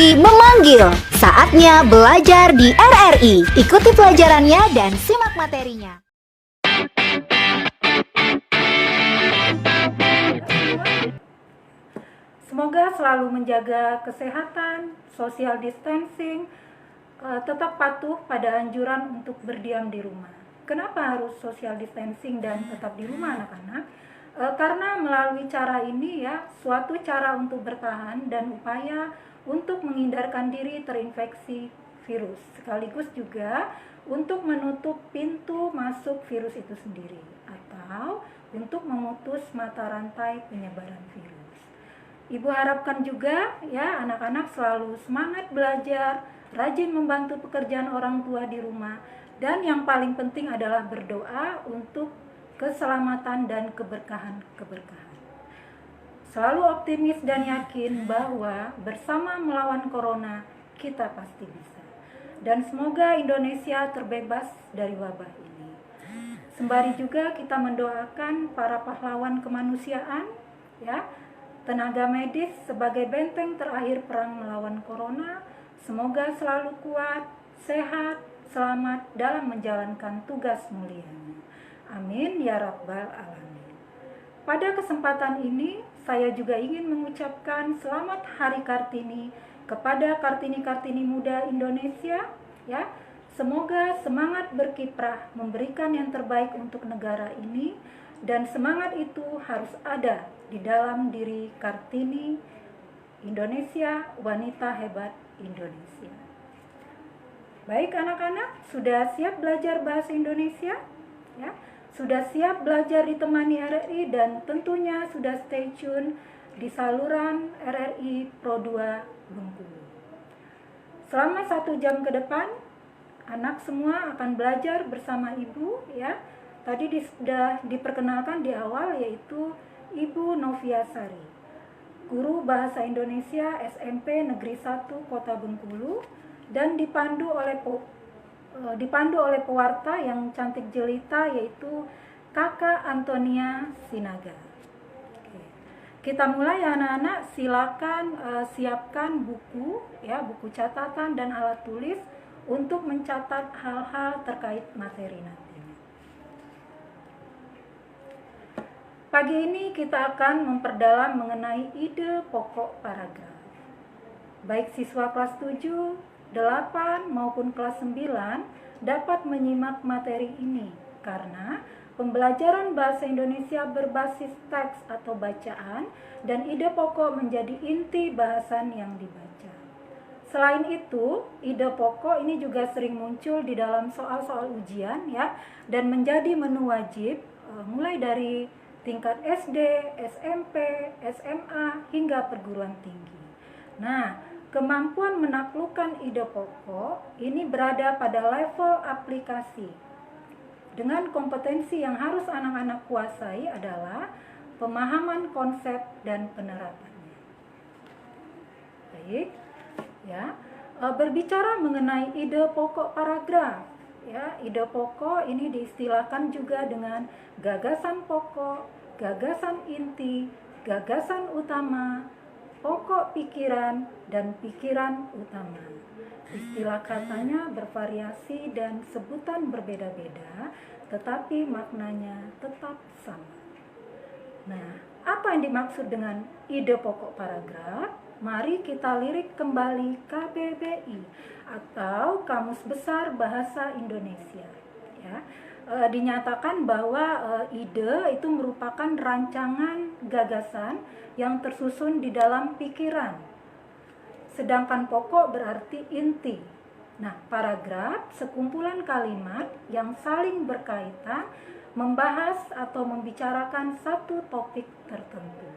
Negeri memanggil. Saatnya belajar di RRI. Ikuti pelajarannya dan simak materinya. Semoga selalu menjaga kesehatan, social distancing, tetap patuh pada anjuran untuk berdiam di rumah. Kenapa harus social distancing dan tetap di rumah anak-anak? Karena melalui cara ini ya, suatu cara untuk bertahan dan upaya untuk menghindarkan diri terinfeksi virus, sekaligus juga untuk menutup pintu masuk virus itu sendiri atau untuk memutus mata rantai penyebaran virus. Ibu harapkan juga ya anak-anak selalu semangat belajar, rajin membantu pekerjaan orang tua di rumah, dan yang paling penting adalah berdoa untuk keselamatan dan keberkahan. Selalu optimis dan yakin bahwa bersama melawan corona kita pasti bisa. Dan semoga Indonesia terbebas dari wabah ini. Sembari juga kita mendoakan para pahlawan kemanusiaan ya, tenaga medis sebagai benteng terakhir perang melawan corona, semoga selalu kuat, sehat, selamat dalam menjalankan tugas mulianya. Amin ya rabbal alamin. Pada kesempatan ini, saya juga ingin mengucapkan selamat Hari Kartini kepada Kartini-Kartini muda Indonesia ya. Semoga semangat berkiprah memberikan yang terbaik untuk negara ini, dan semangat itu harus ada di dalam diri Kartini Indonesia, wanita hebat Indonesia. Baik anak-anak, sudah siap belajar bahasa Indonesia? Ya, sudah siap belajar ditemani RRI dan tentunya sudah stay tune di saluran RRI Pro 2 Bengkulu. Selama 1 jam ke depan, anak semua akan belajar bersama ibu ya. Tadi sudah diperkenalkan di awal, yaitu Ibu Noviasari, guru bahasa Indonesia SMP Negeri 1 Kota Bengkulu, dan dipandu oleh pewarta yang cantik jelita, yaitu Kakak Antonia Sinaga. Oke. Kita mulai ya anak-anak, silakan siapkan buku ya, buku catatan dan alat tulis untuk mencatat hal-hal terkait materi nantinya. Pagi ini kita akan memperdalam mengenai ide pokok paragraf. Baik siswa kelas 7, 8 maupun kelas 9 dapat menyimak materi ini karena pembelajaran bahasa Indonesia berbasis teks atau bacaan dan ide pokok menjadi inti bahasan yang dibaca. Selain itu, ide pokok ini juga sering muncul di dalam soal-soal ujian ya, dan menjadi menu wajib mulai dari tingkat SD, SMP, SMA hingga perguruan tinggi. Nah, kemampuan menaklukkan ide pokok ini berada pada level aplikasi. Dengan kompetensi yang harus anak-anak kuasai adalah pemahaman konsep dan penerapannya. Baik, ya. Berbicara mengenai ide pokok paragraf, ya, ide pokok ini diistilahkan juga dengan gagasan pokok, gagasan inti, gagasan utama, pokok pikiran, dan pikiran utama. Istilah katanya bervariasi dan sebutan berbeda-beda, tetapi maknanya tetap sama. Nah, apa yang dimaksud dengan ide pokok paragraf? Mari kita lirik kembali KBBI atau Kamus Besar Bahasa Indonesia. Ya, dinyatakan bahwa ide itu merupakan rancangan gagasan yang tersusun di dalam pikiran. Sedangkan pokok berarti inti. Nah, paragraf sekumpulan kalimat yang saling berkaitan membahas atau membicarakan satu topik tertentu.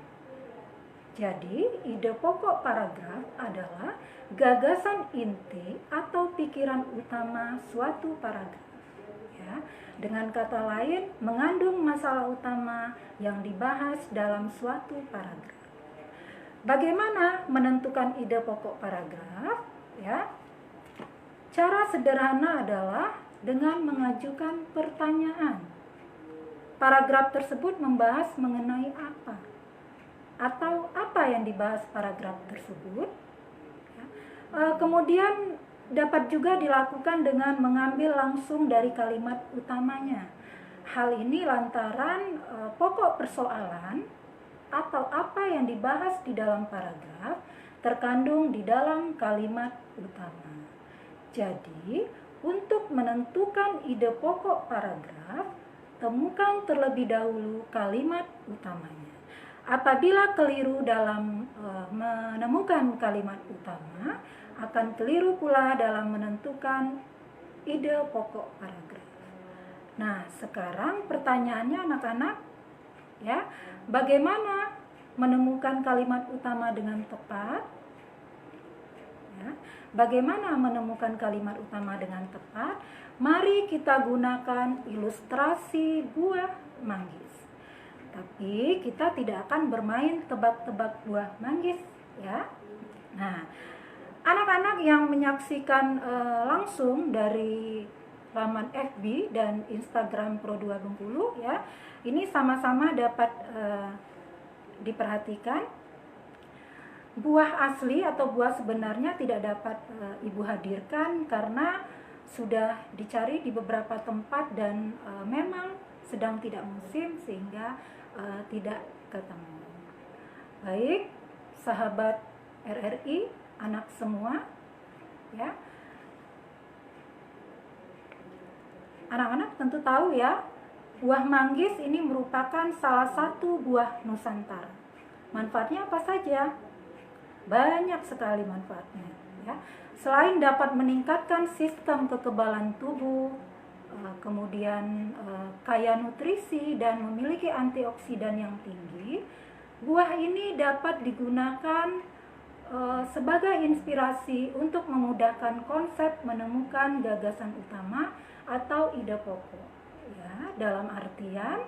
Jadi, ide pokok paragraf adalah gagasan inti atau pikiran utama suatu paragraf. Ya, dengan kata lain, mengandung masalah utama yang dibahas dalam suatu paragraf. Bagaimana menentukan ide pokok paragraf? Ya, cara sederhana adalah dengan mengajukan pertanyaan. Paragraf tersebut membahas mengenai apa? Atau apa yang dibahas paragraf tersebut? Ya. Kemudian dapat juga dilakukan dengan mengambil langsung dari kalimat utamanya. Hal ini lantaran pokok persoalan atau apa yang dibahas di dalam paragraf terkandung di dalam kalimat utama. Jadi, untuk menentukan ide pokok paragraf, temukan terlebih dahulu kalimat utamanya. Apabila keliru dalam menemukan kalimat utama, akan keliru pula dalam menentukan ide pokok paragraf. Nah, sekarang pertanyaannya anak-anak, ya, bagaimana menemukan kalimat utama dengan tepat? Ya, bagaimana menemukan kalimat utama dengan tepat? Mari kita gunakan ilustrasi buah manggis. Tapi kita tidak akan bermain tebak-tebak buah manggis, ya. Nah, anak-anak yang menyaksikan langsung dari laman FB dan Instagram Pro2 Bengkulu, ya, ini sama-sama dapat diperhatikan. Buah asli atau buah sebenarnya tidak dapat Ibu hadirkan karena sudah dicari di beberapa tempat dan memang sedang tidak musim sehingga tidak ketemu. Baik, sahabat RRI, anak semua, ya. Anak-anak tentu tahu ya, buah manggis ini merupakan salah satu buah Nusantara. Manfaatnya apa saja? Banyak sekali manfaatnya, ya. Selain dapat meningkatkan sistem kekebalan tubuh, kemudian kaya nutrisi dan memiliki antioksidan yang tinggi, buah ini dapat digunakan sebagai inspirasi untuk memudahkan konsep menemukan gagasan utama atau ide pokok. Ya, dalam artian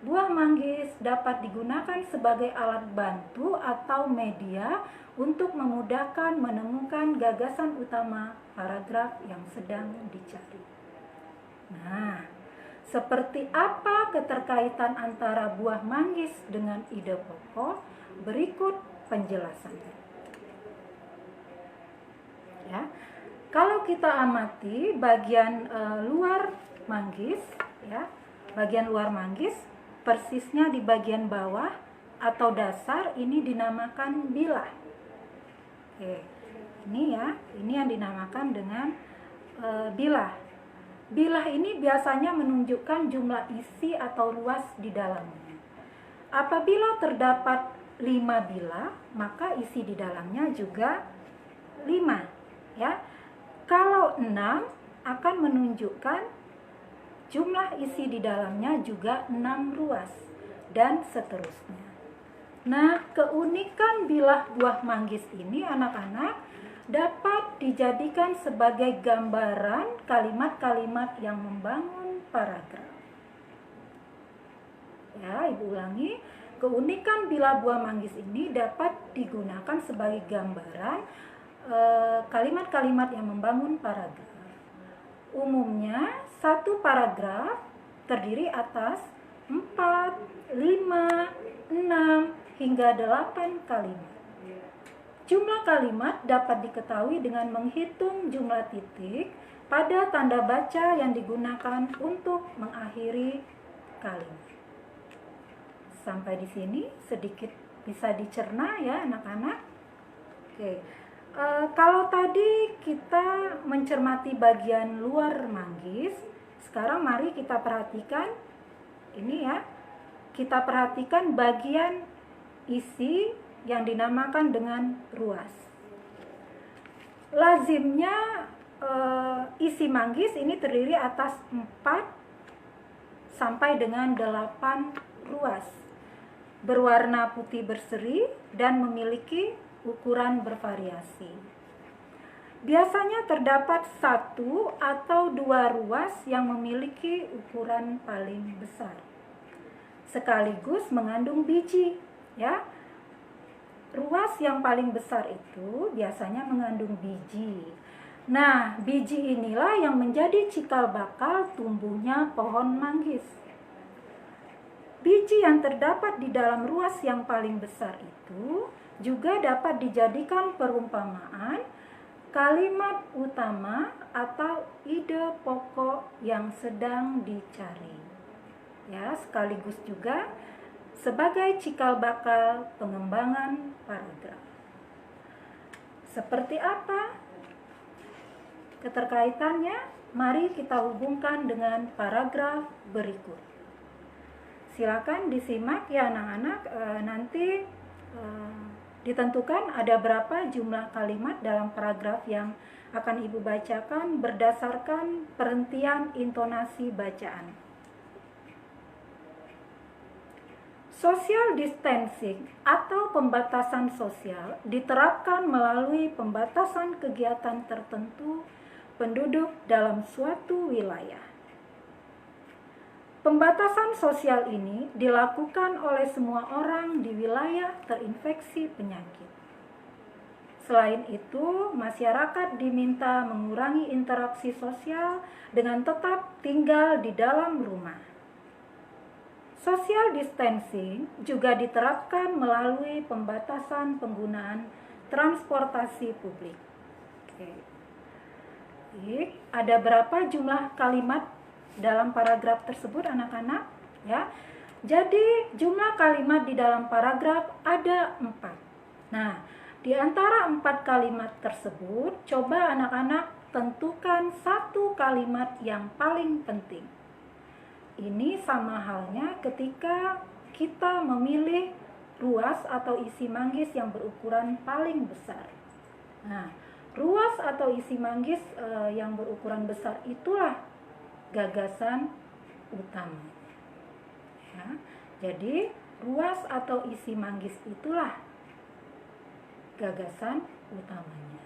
buah manggis dapat digunakan sebagai alat bantu atau media untuk memudahkan menemukan gagasan utama paragraf yang sedang dicari. Nah, seperti apa keterkaitan antara buah manggis dengan ide pokok? Berikut penjelasannya. Ya, kalau kita amati bagian luar manggis, ya, bagian luar manggis persisnya di bagian bawah atau dasar ini dinamakan bilah. Oke, ini ya, ini yang dinamakan dengan bilah. Bilah ini biasanya menunjukkan jumlah isi atau ruas di dalamnya. Apabila terdapat 5 bilah, maka isi di dalamnya juga 5, ya. Kalau 6 akan menunjukkan jumlah isi di dalamnya juga 6 ruas dan seterusnya. Nah, keunikan bilah buah manggis ini anak-anak dapat dijadikan sebagai gambaran kalimat-kalimat yang membangun paragraf. Ya, Ibu ulangi, keunikan bilah buah manggis ini dapat digunakan sebagai gambaran kalimat-kalimat yang membangun paragraf. Umumnya, satu paragraf terdiri atas 4, 5, 6, hingga 8 kalimat. Jumlah kalimat dapat diketahui dengan menghitung jumlah titik pada tanda baca yang digunakan untuk mengakhiri kalimat. Sampai di sini sedikit bisa dicerna ya anak-anak. Oke, kalau tadi kita mencermati bagian luar manggis, sekarang mari kita perhatikan ini ya. Kita perhatikan bagian isi yang dinamakan dengan ruas. Lazimnya isi manggis ini terdiri atas 4 sampai dengan 8 ruas, berwarna putih berseri dan memiliki ukuran bervariasi. Biasanya terdapat 1 atau 2 ruas yang memiliki ukuran paling besar, sekaligus mengandung biji, ya. Ruas yang paling besar itu biasanya mengandung biji. Nah, biji inilah yang menjadi cikal bakal tumbuhnya pohon manggis. Biji yang terdapat di dalam ruas yang paling besar itu juga dapat dijadikan perumpamaan kalimat utama atau ide pokok yang sedang dicari. Ya, sekaligus juga sebagai cikal bakal pengembangan paragraf. Seperti apa keterkaitannya? Mari kita hubungkan dengan paragraf berikut. Silakan disimak ya anak-anak. Nanti ditentukan ada berapa jumlah kalimat dalam paragraf yang akan Ibu bacakan berdasarkan perhentian intonasi bacaan. Social distancing atau pembatasan sosial diterapkan melalui pembatasan kegiatan tertentu penduduk dalam suatu wilayah. Pembatasan sosial ini dilakukan oleh semua orang di wilayah terinfeksi penyakit. Selain itu, masyarakat diminta mengurangi interaksi sosial dengan tetap tinggal di dalam rumah. Social distancing juga diterapkan melalui pembatasan penggunaan transportasi publik. Ada berapa jumlah kalimat dalam paragraf tersebut anak-anak? Ya, jadi jumlah kalimat di dalam paragraf ada 4. Nah, di antara 4 kalimat tersebut, coba anak-anak tentukan satu kalimat yang paling penting. Ini sama halnya ketika kita memilih ruas atau isi manggis yang berukuran paling besar. Nah, ruas atau isi manggis yang berukuran besar itulah gagasan utama. Ya, jadi ruas atau isi manggis itulah gagasan utamanya.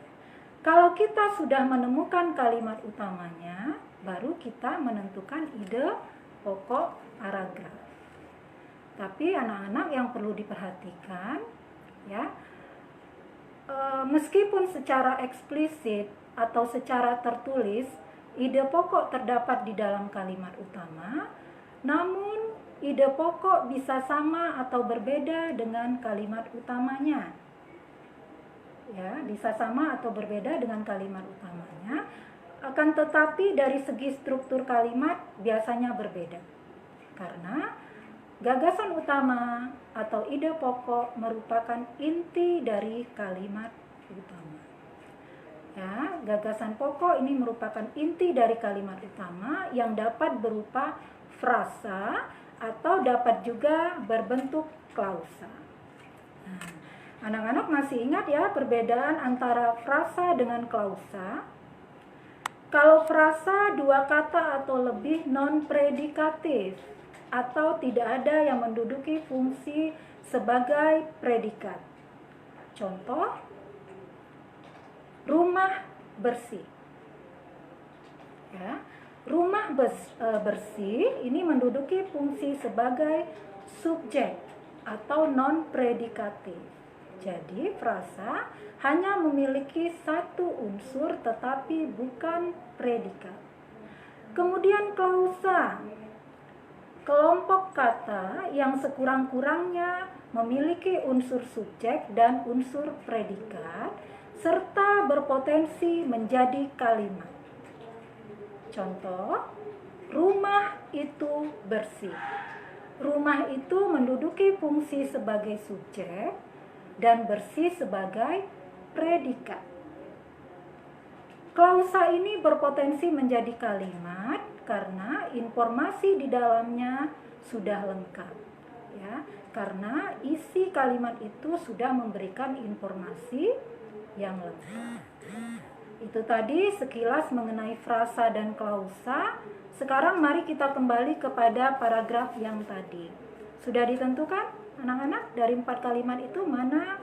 Kalau kita sudah menemukan kalimat utamanya, baru kita menentukan ide pokok paragraf. Tapi anak-anak yang perlu diperhatikan, ya, meskipun secara eksplisit atau secara tertulis ide pokok terdapat di dalam kalimat utama, namun ide pokok bisa sama atau berbeda dengan kalimat utamanya. Ya, bisa sama atau berbeda dengan kalimat utamanya. Akan tetapi dari segi struktur kalimat biasanya berbeda. Karena gagasan utama atau ide pokok merupakan inti dari kalimat utama. Ya, gagasan pokok ini merupakan inti dari kalimat utama yang dapat berupa frasa atau dapat juga berbentuk klausa. Nah, anak-anak masih ingat ya perbedaan antara frasa dengan klausa? Kalau frasa 2 kata atau lebih non-predikatif atau tidak ada yang menduduki fungsi sebagai predikat. Contoh, rumah bersih. Ya, rumah bersih ini menduduki fungsi sebagai subjek atau non-predikatif. Jadi frasa hanya memiliki satu unsur tetapi bukan predikat. Kemudian klausa, kelompok kata yang sekurang-kurangnya memiliki unsur subjek dan unsur predikat serta berpotensi menjadi kalimat. Contoh, rumah itu bersih. Rumah itu menduduki fungsi sebagai subjek dan bersih sebagai predikat. Klausa ini berpotensi menjadi kalimat karena informasi di dalamnya sudah lengkap. Ya, karena isi kalimat itu sudah memberikan informasi yang lengkap. Itu tadi sekilas mengenai frasa dan klausa. Sekarang mari kita kembali kepada paragraf yang tadi. Sudah ditentukan anak-anak dari 4 kalimat itu mana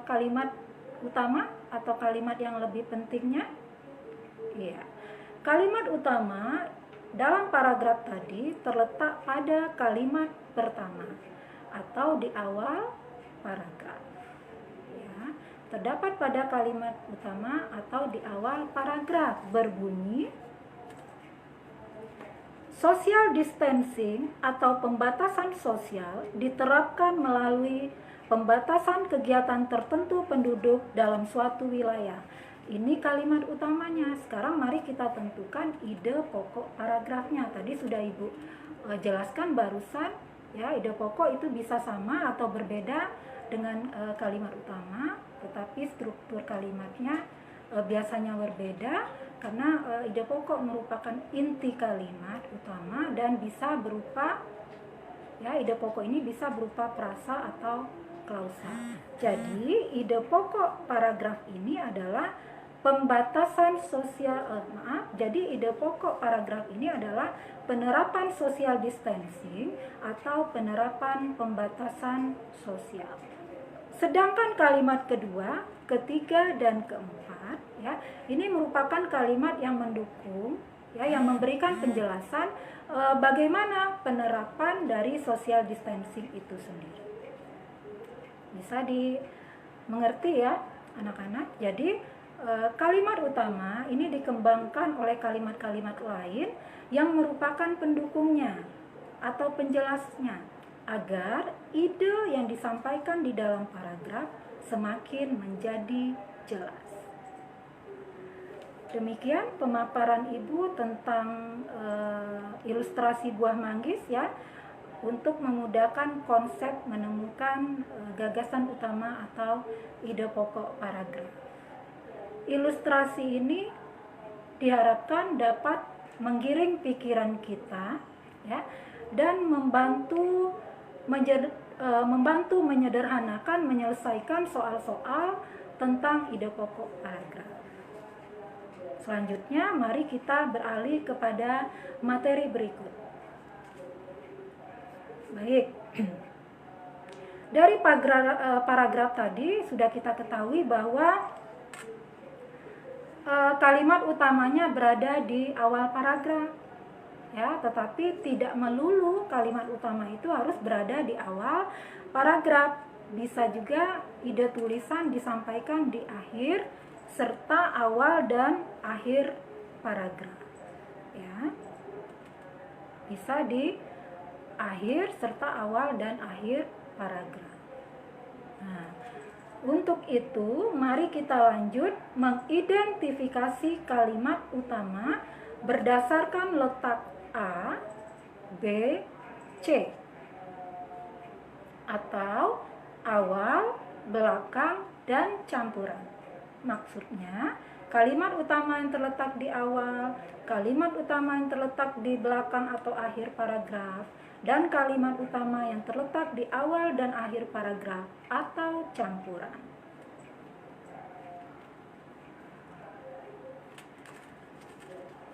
kalimat utama atau kalimat yang lebih pentingnya? Iya. Kalimat utama dalam paragraf tadi terletak pada kalimat pertama atau di awal paragraf. Ya, terdapat pada kalimat utama atau di awal paragraf berbunyi social distancing atau pembatasan sosial diterapkan melalui pembatasan kegiatan tertentu penduduk dalam suatu wilayah. Ini kalimat utamanya. Sekarang mari kita tentukan ide pokok paragrafnya. Tadi sudah Ibu jelaskan barusan, ya, ide pokok itu bisa sama atau berbeda dengan kalimat utama, tetapi struktur kalimatnya biasanya berbeda karena ide pokok merupakan inti kalimat utama dan bisa berupa, ya, ide pokok ini bisa berupa frasa atau klausa. Jadi ide pokok paragraf ini adalah pembatasan sosial, jadi ide pokok paragraf ini adalah penerapan social distancing atau penerapan pembatasan sosial. Sedangkan kalimat kedua, ketiga, dan keempat, ya, ini merupakan kalimat yang mendukung, ya, yang memberikan penjelasan bagaimana penerapan dari social distancing itu sendiri. Bisa dimengerti ya anak-anak. Jadi kalimat utama ini dikembangkan oleh kalimat-kalimat lain yang merupakan pendukungnya atau penjelasnya agar ide yang disampaikan di dalam paragraf semakin menjadi jelas. Demikian pemaparan Ibu tentang ilustrasi buah manggis, ya, untuk memudahkan konsep menemukan gagasan utama atau ide pokok paragraf. Ilustrasi ini diharapkan dapat menggiring pikiran kita, ya, dan membantu menyederhanakan, menyelesaikan soal-soal tentang ide pokok paragraf. Selanjutnya, mari kita beralih kepada materi berikut. Baik, dari paragraf tadi sudah kita ketahui bahwa kalimat utamanya berada di awal paragraf, ya, tetapi tidak melulu kalimat utama itu harus berada di awal paragraf. Bisa juga ide tulisan disampaikan di akhir serta awal dan akhir paragraf, ya. Bisa di akhir serta awal dan akhir paragraf. Nah, untuk itu, mari kita lanjut mengidentifikasi kalimat utama berdasarkan letak A, B, C, atau awal, belakang, dan campuran. Maksudnya, kalimat utama yang terletak di awal, kalimat utama yang terletak di belakang atau akhir paragraf, dan kalimat utama yang terletak di awal dan akhir paragraf atau campuran.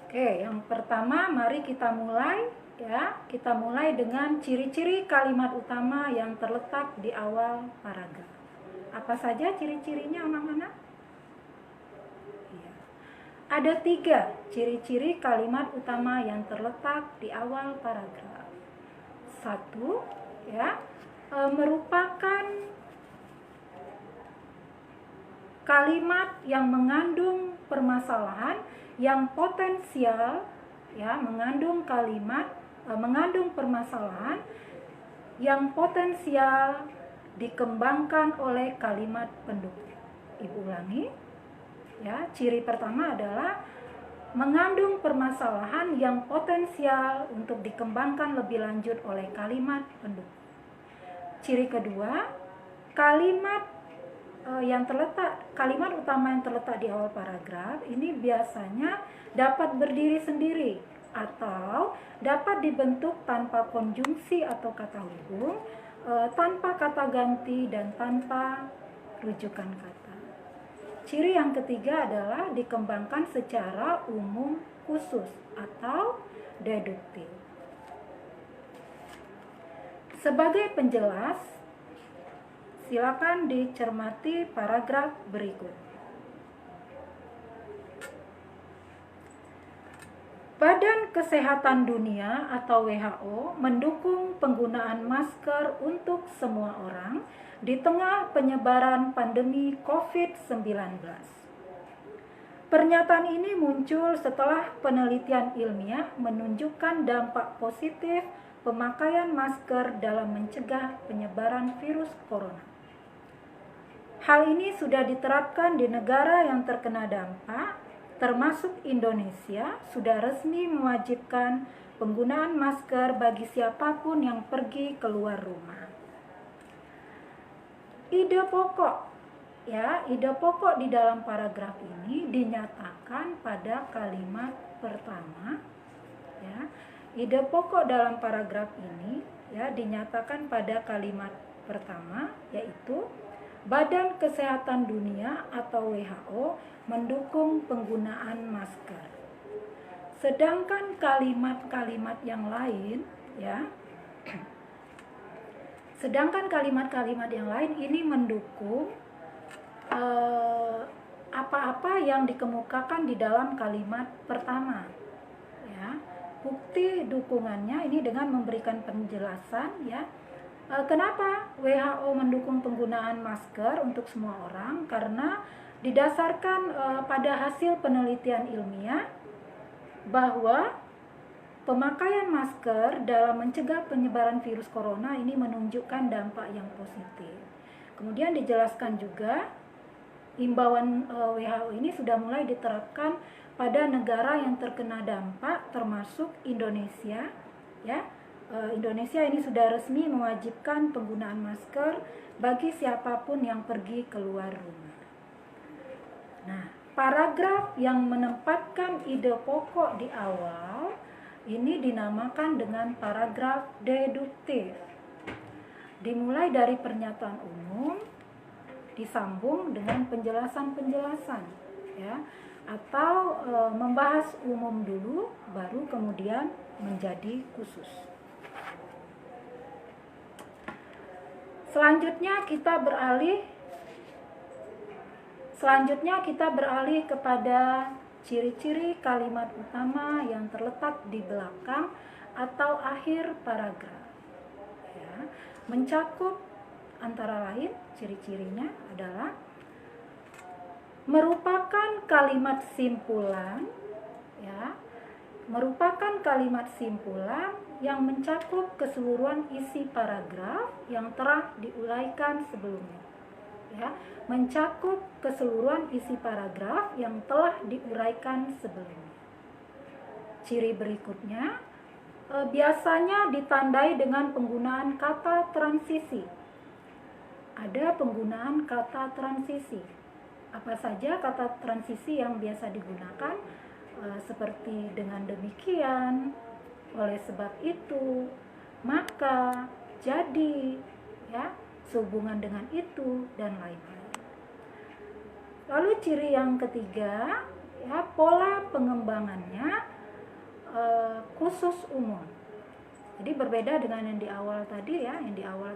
Oke, yang pertama mari kita mulai, ya. Kita mulai dengan ciri-ciri kalimat utama yang terletak di awal paragraf. Apa saja ciri-cirinya, anak-anak? Ya. Ada 3 ciri-ciri kalimat utama yang terletak di awal paragraf. 1, ya, merupakan kalimat yang mengandung permasalahan yang potensial, ya, mengandung permasalahan yang potensial dikembangkan oleh kalimat pendukung. Ibu ulangi, ya. Ciri pertama adalah mengandung permasalahan yang potensial untuk dikembangkan lebih lanjut oleh kalimat pendukung. Ciri kedua, kalimat utama yang terletak di awal paragraf ini biasanya dapat berdiri sendiri atau dapat dibentuk tanpa konjungsi atau kata hubung, tanpa kata ganti dan tanpa rujukan kata. Ciri yang ketiga adalah dikembangkan secara umum khusus atau deduktif. Sebagai penjelas, silakan dicermati paragraf berikut. Badan Kesehatan Dunia atau WHO mendukung penggunaan masker untuk semua orang di tengah penyebaran pandemi COVID-19. Pernyataan ini muncul setelah penelitian ilmiah menunjukkan dampak positif pemakaian masker dalam mencegah penyebaran virus corona. Hal ini sudah diterapkan di negara yang terkena dampak, termasuk Indonesia, sudah resmi mewajibkan penggunaan masker bagi siapapun yang pergi keluar rumah. Ide pokok di dalam paragraf ini dinyatakan pada kalimat pertama. Ya, ide pokok dalam paragraf ini dinyatakan pada kalimat pertama, yaitu Badan Kesehatan Dunia atau WHO mendukung penggunaan masker. Sedangkan kalimat-kalimat yang lain ini mendukung apa-apa yang dikemukakan di dalam kalimat pertama. Ya, bukti dukungannya ini dengan memberikan penjelasan kenapa WHO mendukung penggunaan masker untuk semua orang, karena didasarkan pada hasil penelitian ilmiah bahwa pemakaian masker dalam mencegah penyebaran virus corona ini menunjukkan dampak yang positif. Kemudian dijelaskan juga imbauan WHO ini sudah mulai diterapkan pada negara yang terkena dampak termasuk Indonesia. Indonesia ini sudah resmi mewajibkan penggunaan masker bagi siapapun yang pergi keluar rumah. Nah, paragraf yang menempatkan ide pokok di awal ini dinamakan dengan paragraf deduktif. Dimulai dari pernyataan umum, disambung dengan penjelasan-penjelasan, atau membahas umum dulu, baru kemudian menjadi khusus. Selanjutnya kita beralih kepada ciri-ciri kalimat utama yang terletak di belakang atau akhir paragraf. Mencakup antara lain ciri-cirinya adalah merupakan kalimat simpulan, yang mencakup keseluruhan isi paragraf yang telah diuraikan sebelumnya. Mencakup keseluruhan isi paragraf yang telah diuraikan sebelumnya. Ciri berikutnya biasanya ditandai dengan penggunaan kata transisi. Ada penggunaan kata transisi. Apa saja kata transisi yang biasa digunakan? Seperti dengan demikian, oleh sebab itu, maka, jadi, sehubungan dengan itu, dan lain-lain. Lalu ciri yang ketiga, pola pengembangannya khusus umum. Jadi berbeda dengan yang di awal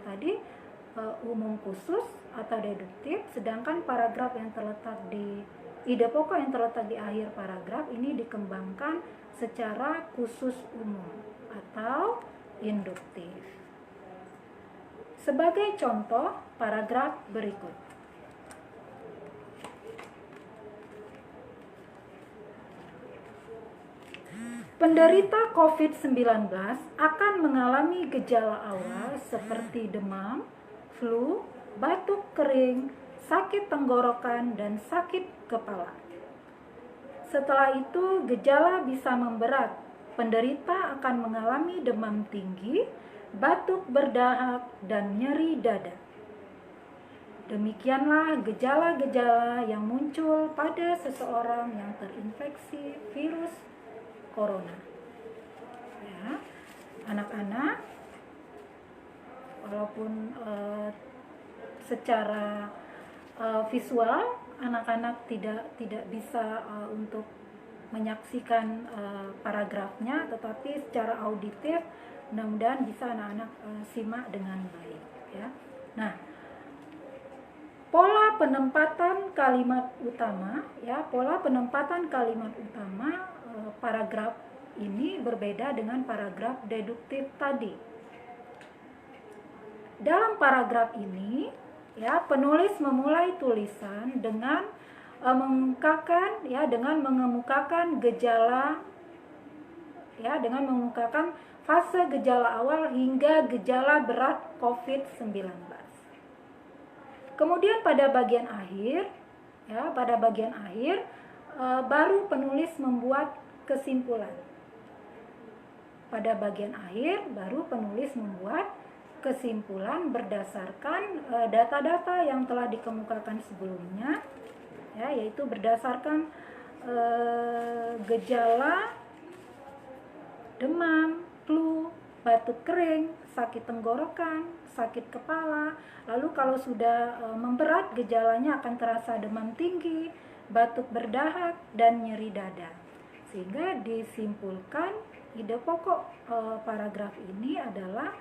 tadi, umum khusus atau deduktif, sedangkan paragraf yang terletak di ide pokok yang terletak di akhir paragraf ini dikembangkan secara khusus umum atau induktif. Sebagai contoh paragraf berikut. Penderita COVID-19 akan mengalami gejala awal seperti demam, flu, batuk kering, sakit tenggorokan, dan sakit kepala. Setelah itu, gejala bisa memberat. Penderita akan mengalami demam tinggi, batuk berdahak, dan nyeri dada. Demikianlah gejala-gejala yang muncul pada seseorang yang terinfeksi virus corona. Anak-anak, walaupun secara visual anak-anak tidak bisa untuk menyaksikan paragrafnya, tetapi secara auditif mudah-mudahan bisa anak-anak simak dengan baik. Nah, pola penempatan kalimat utama, paragraf ini berbeda dengan paragraf deduktif tadi. Dalam paragraf ini, penulis memulai tulisan dengan mengemukakan gejala, dengan mengungkapkan fase gejala awal hingga gejala berat COVID-19. Kemudian pada bagian akhir, baru penulis membuat kesimpulan. Pada bagian akhir baru penulis membuat kesimpulan berdasarkan data-data yang telah dikemukakan sebelumnya, ya, yaitu berdasarkan gejala demam, flu, batuk kering, sakit tenggorokan, sakit kepala. Lalu kalau sudah memberat, gejalanya akan terasa demam tinggi, batuk berdahak, dan nyeri dada. Sehingga disimpulkan ide pokok paragraf ini adalah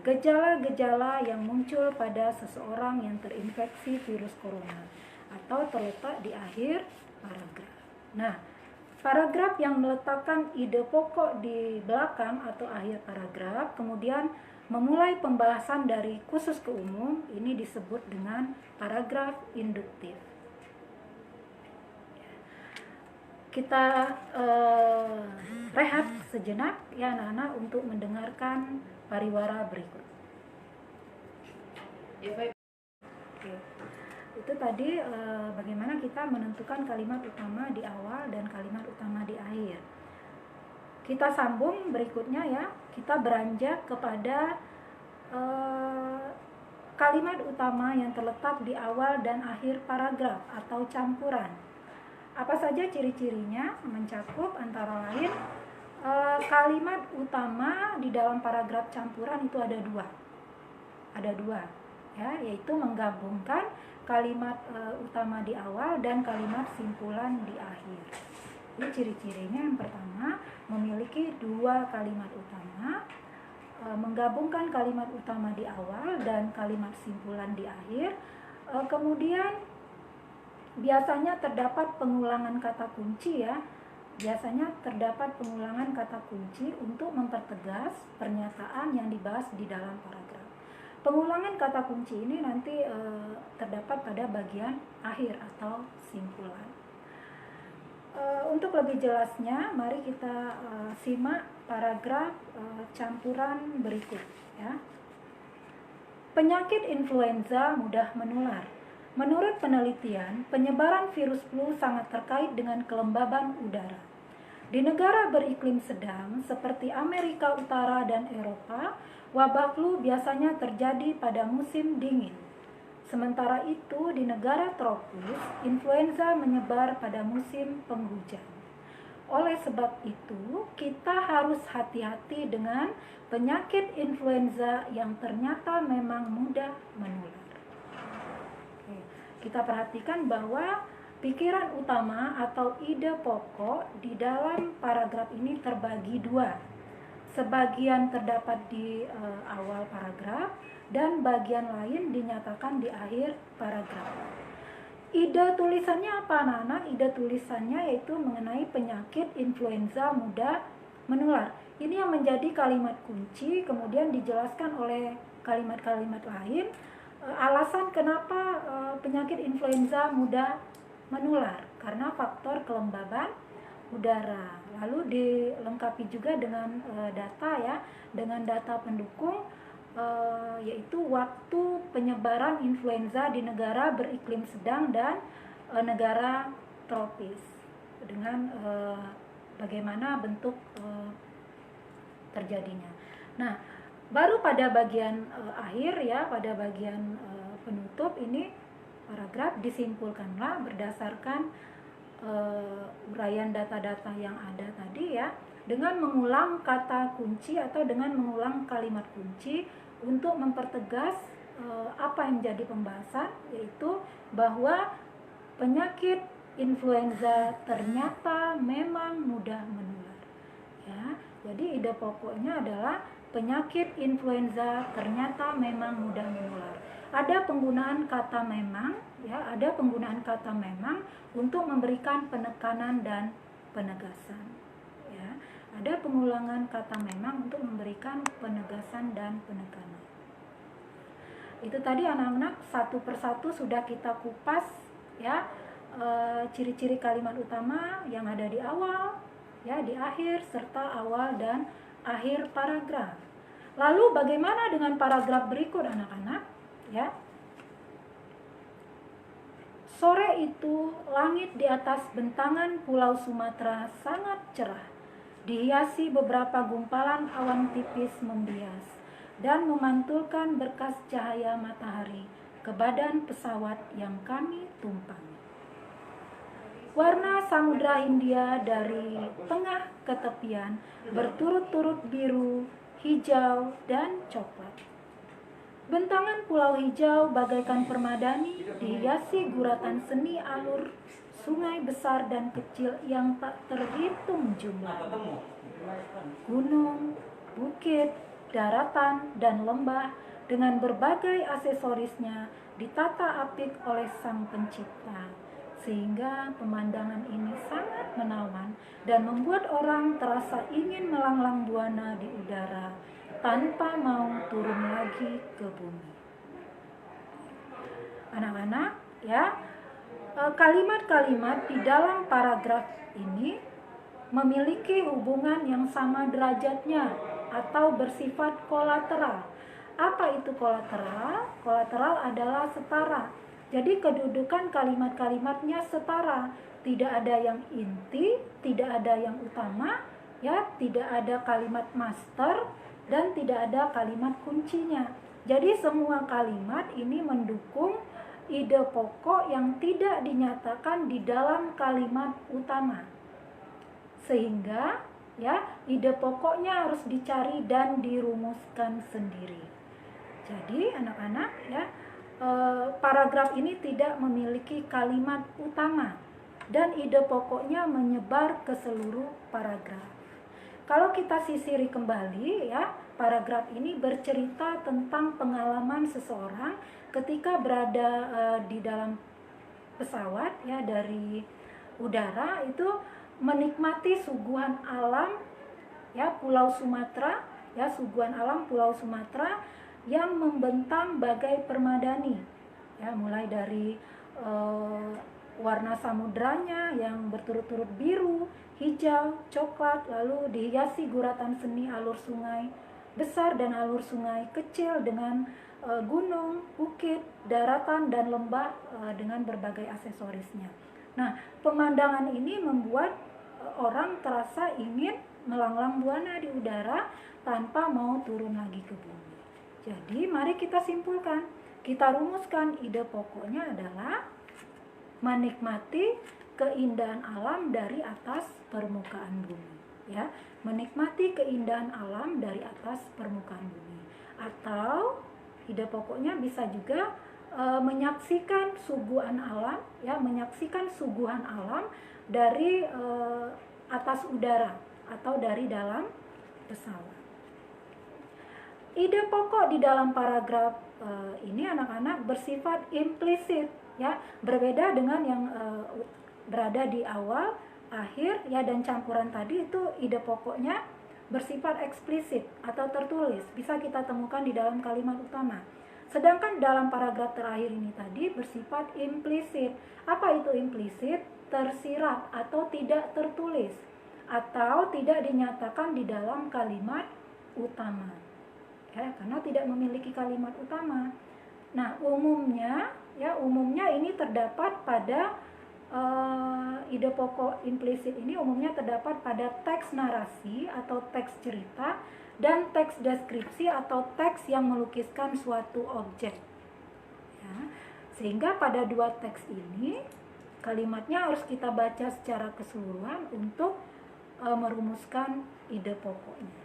gejala-gejala yang muncul pada seseorang yang terinfeksi virus corona atau terletak di akhir paragraf. Nah, paragraf yang meletakkan ide pokok di belakang atau akhir paragraf, kemudian memulai pembahasan dari khusus ke umum, ini disebut dengan paragraf induktif. Kita rehat sejenak ya anak-anak untuk mendengarkan pariwara berikut. Oke. Itu tadi bagaimana kita menentukan kalimat utama di awal dan kalimat utama di akhir. Kita sambung berikutnya ya, kita beranjak kepada kalimat utama yang terletak di awal dan akhir paragraf atau campuran. Apa saja ciri-cirinya? Mencakup antara lain kalimat utama di dalam paragraf campuran itu ada dua ya, yaitu menggabungkan kalimat utama di awal dan kalimat simpulan di akhir. Ini ciri-cirinya, yang pertama memiliki dua kalimat utama, menggabungkan kalimat utama di awal dan kalimat simpulan di akhir. Kemudian biasanya terdapat pengulangan kata kunci ya. Biasanya terdapat pengulangan kata kunci untuk mempertegas pernyataan yang dibahas di dalam paragraf. Pengulangan kata kunci ini nanti terdapat pada bagian akhir atau simpulan. Untuk lebih jelasnya, mari kita simak paragraf campuran berikut ya. Penyakit influenza mudah menular. Menurut penelitian, penyebaran virus flu sangat terkait dengan kelembaban udara. Di negara beriklim sedang seperti Amerika Utara dan Eropa, wabah flu biasanya terjadi pada musim dingin. Sementara itu, di negara tropis, influenza menyebar pada musim penghujan. Oleh sebab itu, kita harus hati-hati dengan penyakit influenza yang ternyata memang mudah menular. Kita perhatikan bahwa pikiran utama atau ide pokok di dalam paragraf ini terbagi dua. Sebagian terdapat di awal paragraf dan bagian lain dinyatakan di akhir paragraf. Ide tulisannya apa anak-anak? Ide tulisannya yaitu mengenai penyakit influenza mudah menular. Ini yang menjadi kalimat kunci, kemudian dijelaskan oleh kalimat-kalimat lain. Alasan kenapa penyakit influenza mudah menular, karena faktor kelembaban udara. Lalu dilengkapi juga dengan data ya, dengan data pendukung yaitu waktu penyebaran influenza di negara beriklim sedang dan negara tropis, dengan bagaimana bentuk terjadinya. Nah, baru pada bagian akhir ya, pada bagian penutup ini paragraf disimpulkanlah berdasarkan uraian data-data yang ada tadi ya, dengan mengulang kata kunci atau dengan mengulang kalimat kunci untuk mempertegas apa yang menjadi pembahasan, yaitu bahwa penyakit influenza ternyata memang mudah menular ya. Jadi ide pokoknya adalah penyakit influenza ternyata memang mudah menular. Ada penggunaan kata memang ya, ada penggunaan kata memang untuk memberikan penekanan dan penegasan ya. Ada pengulangan kata memang untuk memberikan penegasan dan penekanan. Itu tadi anak-anak satu persatu sudah kita kupas ya, ciri-ciri kalimat utama yang ada di awal ya, di akhir, serta awal dan akhir paragraf. Lalu bagaimana dengan paragraf berikut anak-anak? Ya. Sore itu langit di atas bentangan Pulau Sumatera sangat cerah, dihiasi beberapa gumpalan awan tipis membias dan memantulkan berkas cahaya matahari ke badan pesawat yang kami tumpangi. Warna Samudra Hindia dari tengah ke tepian berturut-turut biru, hijau, dan coklat. Bentangan pulau hijau bagaikan permadani dihiasi guratan seni alur sungai besar dan kecil yang tak terhitung jumlah. Gunung, bukit, daratan, dan lembah dengan berbagai aksesorisnya ditata apik oleh Sang Pencipta, sehingga pemandangan ini sangat menawan dan membuat orang terasa ingin melanglang buana di udara tanpa mau turun lagi ke bumi. Anak-anak, ya, kalimat-kalimat di dalam paragraf ini memiliki hubungan yang sama derajatnya atau bersifat kolateral. Apa itu kolateral? Kolateral adalah setara. Jadi kedudukan kalimat-kalimatnya setara. Tidak ada yang inti, tidak ada yang utama, ya, tidak ada kalimat master, dan tidak ada kalimat kuncinya. Jadi semua kalimat ini mendukung ide pokok yang tidak dinyatakan di dalam kalimat utama. Sehingga ya, ide pokoknya harus dicari dan dirumuskan sendiri. Jadi anak-anak, ya, paragraf ini tidak memiliki kalimat utama dan ide pokoknya menyebar ke seluruh paragraf. Kalau kita sisiri kembali, ya, paragraf ini bercerita tentang pengalaman seseorang ketika berada di dalam pesawat, ya, dari udara, itu menikmati suguhan alam, ya, Pulau Sumatera, ya, suguhan alam Pulau Sumatera yang membentang bagai permadani, ya, mulai dari warna samudranya yang berturut-turut biru, hijau, coklat, lalu dihiasi guratan seni alur sungai besar dan alur sungai kecil dengan gunung, bukit, daratan, dan lembah dengan berbagai aksesorisnya. Nah, pemandangan ini membuat orang terasa ingin melanglang buana di udara tanpa mau turun lagi ke bumi. Jadi, mari kita simpulkan, kita rumuskan ide pokoknya adalah menikmati keindahan alam dari atas permukaan bumi, ya, menikmati keindahan alam dari atas permukaan bumi. Atau ide pokoknya bisa juga menyaksikan suguhan alam, ya, menyaksikan suguhan alam dari atas udara atau dari dalam pesawat. Ide pokok di dalam paragraf ini anak-anak bersifat implisit, ya, berbeda dengan yang berada di awal, akhir, ya, dan campuran tadi. Itu ide pokoknya bersifat eksplisit atau tertulis, bisa kita temukan di dalam kalimat utama. Sedangkan dalam paragraf terakhir ini tadi bersifat implisit. Apa itu implisit? Tersirat atau tidak tertulis, atau tidak dinyatakan di dalam kalimat utama, ya, karena tidak memiliki kalimat utama. Nah, umumnya ini terdapat pada ide pokok implisit ini umumnya terdapat pada teks narasi atau teks cerita dan teks deskripsi atau teks yang melukiskan suatu objek, ya. Sehingga pada dua teks ini kalimatnya harus kita baca secara keseluruhan untuk merumuskan ide pokoknya.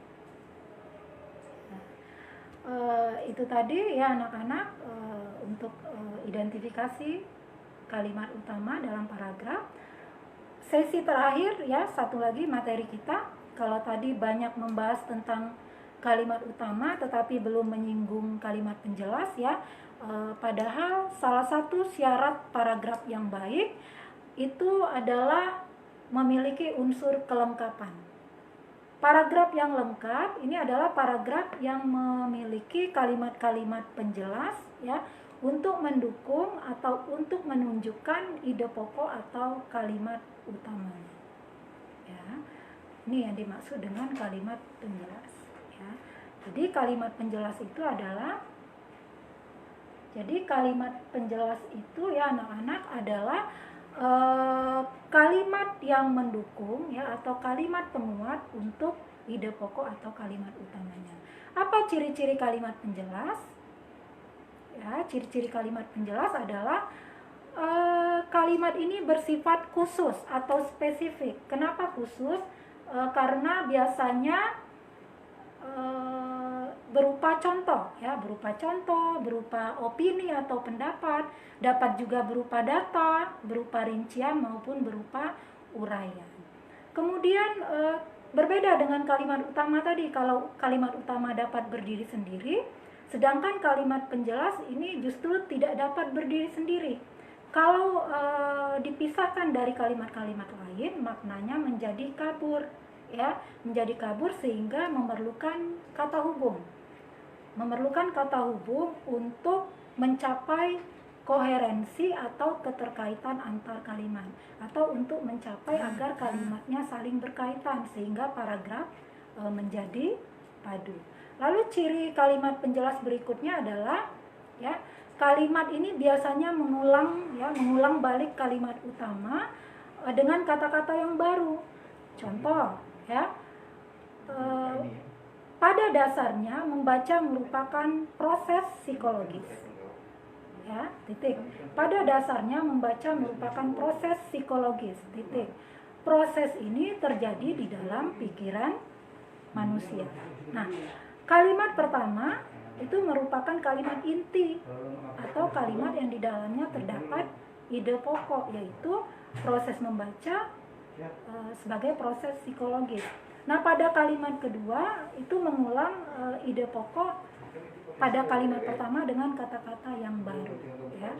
Itu tadi, ya, anak-anak, untuk identifikasi kalimat utama dalam paragraf. Sesi terakhir, ya, satu lagi materi kita. Kalau tadi banyak membahas tentang kalimat utama tetapi belum menyinggung kalimat penjelas, ya, padahal salah satu syarat paragraf yang baik itu adalah memiliki unsur kelengkapan. Paragraf yang lengkap ini adalah paragraf yang memiliki kalimat-kalimat penjelas, ya, untuk mendukung atau untuk menunjukkan ide pokok atau kalimat utamanya, ya. Ini yang dimaksud dengan kalimat penjelas, ya. Jadi kalimat penjelas itu adalah Jadi kalimat penjelas itu ya anak-anak adalah kalimat yang mendukung ya atau kalimat penguat untuk ide pokok atau kalimat utamanya. Apa ciri-ciri kalimat penjelas? Ya, ciri-ciri kalimat penjelas adalah kalimat ini bersifat khusus atau spesifik. Kenapa khusus? Karena biasanya berupa contoh ya, berupa opini atau pendapat, dapat juga berupa data, berupa rincian maupun berupa uraian. Kemudian berbeda dengan kalimat utama tadi. Kalau kalimat utama dapat berdiri sendiri, sedangkan kalimat penjelas ini justru tidak dapat berdiri sendiri. Kalau dipisahkan dari kalimat-kalimat lain, maknanya menjadi kabur ya, menjadi kabur sehingga memerlukan kata hubung untuk mencapai koherensi atau keterkaitan antar kalimat, atau untuk mencapai agar kalimatnya saling berkaitan sehingga paragraf menjadi padu. Lalu ciri kalimat penjelas berikutnya adalah ya, kalimat ini biasanya mengulang balik kalimat utama dengan kata-kata yang baru. Contoh ya, pada dasarnya membaca merupakan proses psikologis. Ya, titik. Pada dasarnya membaca merupakan proses psikologis. Titik. Proses ini terjadi di dalam pikiran manusia. Nah, kalimat pertama itu merupakan kalimat inti atau kalimat yang di dalamnya terdapat ide pokok, yaitu proses membaca sebagai proses psikologis. Nah, pada kalimat kedua itu mengulang ide pokok pada kalimat pertama dengan kata-kata yang baru ya.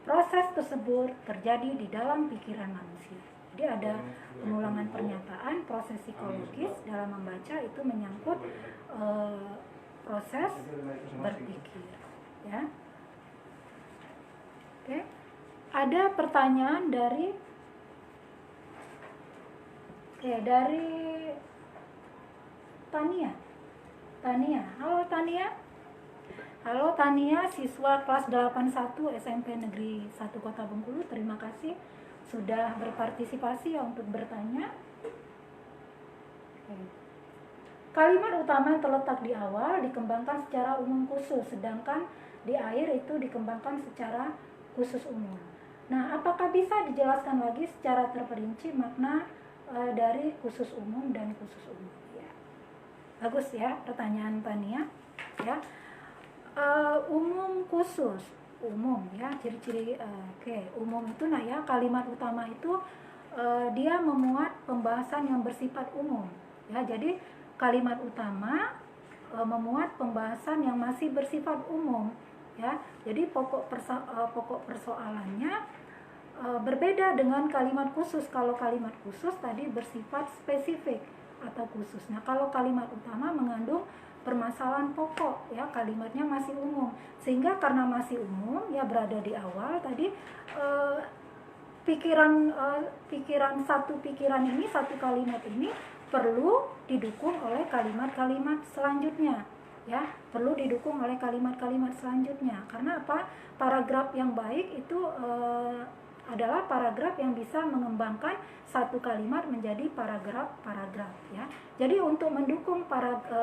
Proses tersebut terjadi di dalam pikiran manusia. Jadi ada pengulangan pernyataan, proses psikologis dalam membaca itu menyangkut proses berpikir ya. Oke. Ada pertanyaan dari Tania. Halo Tania. Halo Tania, siswa kelas 81 SMP Negeri 1 Kota Bengkulu. Terima kasih sudah berpartisipasi ya untuk bertanya. Kalimat utama yang terletak di awal dikembangkan secara umum khusus, sedangkan di akhir itu dikembangkan secara khusus umum. Nah, apakah bisa dijelaskan lagi secara terperinci makna dari khusus umum dan khusus umum? Ya. Bagus ya pertanyaan Tania. Ya. Umum khusus, umum ya, ciri-ciri umum itu kalimat utama itu dia memuat pembahasan yang bersifat umum ya. Jadi kalimat utama memuat pembahasan yang masih bersifat umum ya. Jadi pokok persoalannya berbeda dengan kalimat khusus. Kalau kalimat khusus tadi bersifat spesifik atau khusus. Nah, kalau kalimat utama mengandung permasalahan pokok ya, kalimatnya masih umum, sehingga karena masih umum ya berada di awal tadi pikiran satu kalimat ini perlu didukung oleh kalimat-kalimat selanjutnya ya, perlu didukung oleh kalimat-kalimat selanjutnya. Karena apa? Paragraf yang baik itu adalah paragraf yang bisa mengembangkan satu kalimat menjadi paragraf ya. Jadi untuk mendukung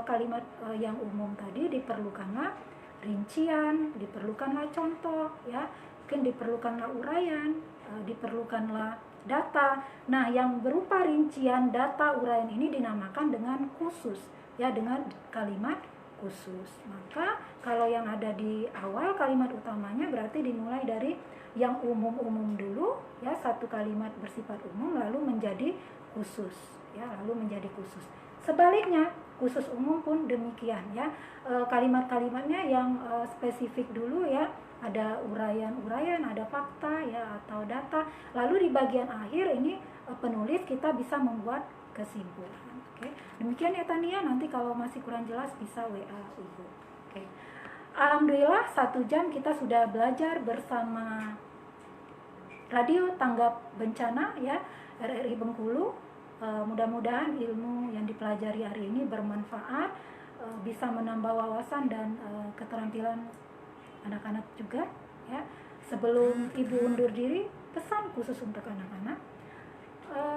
kalimat yang umum tadi diperlukanlah rincian, diperlukanlah contoh ya, mungkin diperlukanlah uraian, diperlukanlah data. Nah, yang berupa rincian, data, uraian ini dinamakan dengan khusus ya, dengan kalimat khusus. Maka kalau yang ada di awal kalimat utamanya berarti dimulai dari yang umum-umum dulu ya, satu kalimat bersifat umum lalu menjadi khusus ya, lalu menjadi khusus. Sebaliknya khusus umum pun demikian ya, kalimat-kalimatnya yang spesifik dulu ya, ada uraian-uraian, ada fakta ya atau data, lalu di bagian akhir ini penulis kita bisa membuat kesimpulan. Oke. Demikian ya Tania, nanti kalau masih kurang jelas bisa WA Ibu. Oke. Alhamdulillah 1 jam kita sudah belajar bersama Radio Tanggap Bencana ya, RRI Bengkulu. Mudah-mudahan ilmu yang dipelajari hari ini bermanfaat, bisa menambah wawasan dan keterampilan anak-anak juga ya. Sebelum ibu undur diri, pesan khusus untuk anak-anak,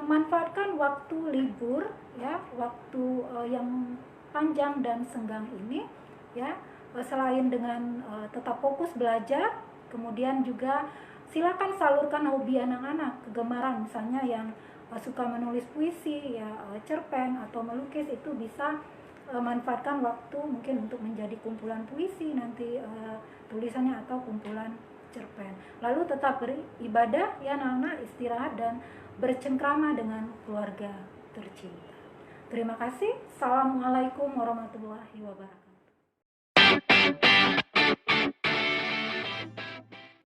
manfaatkan waktu libur ya, waktu yang panjang dan senggang ini ya, selain dengan tetap fokus belajar, kemudian juga silakan salurkan hobi anak-anak, kegemaran misalnya yang suka menulis puisi ya, cerpen atau melukis, itu bisa manfaatkan waktu mungkin untuk menjadi kumpulan puisi nanti tulisannya, atau kumpulan cerpen. Lalu tetap beribadah ya anak-anak, istirahat dan bercengkrama dengan keluarga tercinta. Terima kasih. Assalamualaikum warahmatullahi wabarakatuh.